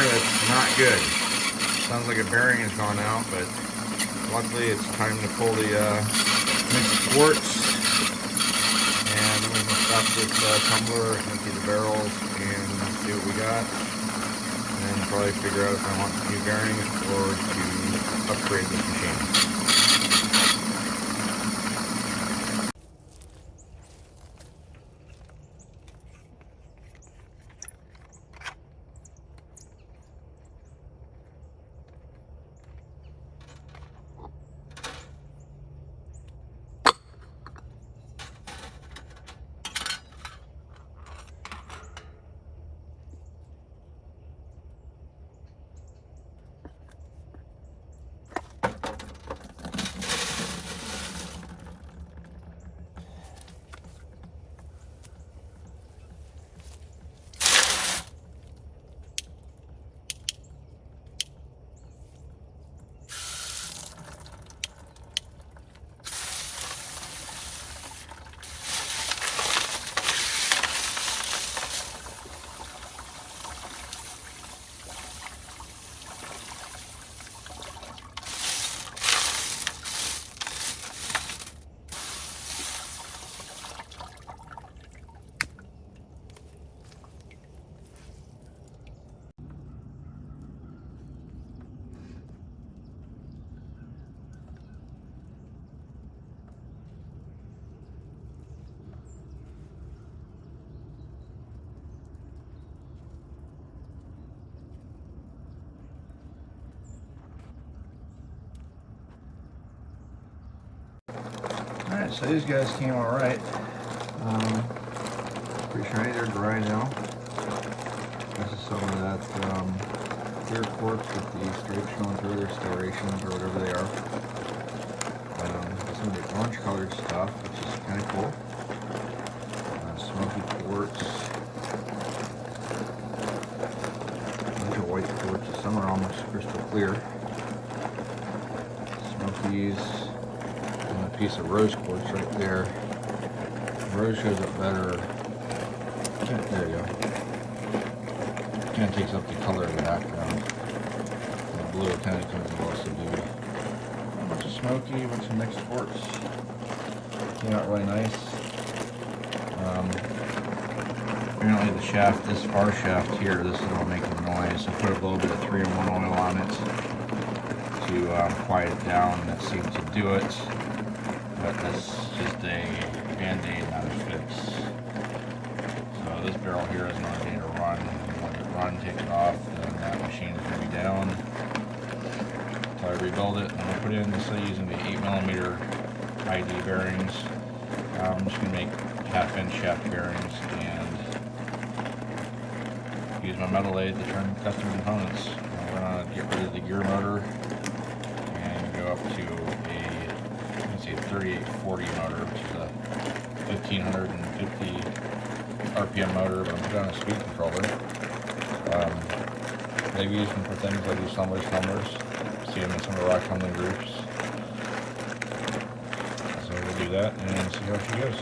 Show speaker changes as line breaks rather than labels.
that's not good. Sounds like a bearing has gone out, but luckily it's time to pull the mixed quartz. And I'm going to stop this tumbler, empty the barrels, and see what we got. And then probably figure out if I want new bearings or to upgrade this machine. Alright, so these guys came alright. Pretty shiny, they're dry now. This is some of that clear quartz with the stripes showing through, their striations or whatever they are. Some of the orange colored stuff, which is kind of cool. Smoky quartz. A bunch of white quartz, some are almost crystal clear. Smokies. A piece of rose quartz right there. Rose shows up better. There you go. Kind of takes up the color of the background. The blue kind of comes across the blue. A bunch of smoky, a bunch of mixed quartz. Came out really nice. Apparently the shaft, this far shaft here, this is all making noise. I put a little bit of 3-in-1 oil on it to quiet it down, and that seemed to do it. But that's just a band-aid, not a fix. So this barrel here is not going to run. When it runs, take it off, then that machine is going to be down until I rebuild it. I'm going to put in, instead of using the 8mm ID bearings, I'm just going to make 1/2-inch shaft bearings and use my metal lathe to turn custom components. We're going to get rid of the gear motor and go up to a 3840 motor, which is a 1550 RPM motor, but I'm putting on a speed controller. They've used them for things like these tumblers. See them in some of the rock tumbling groups. So we'll do that and see how she goes.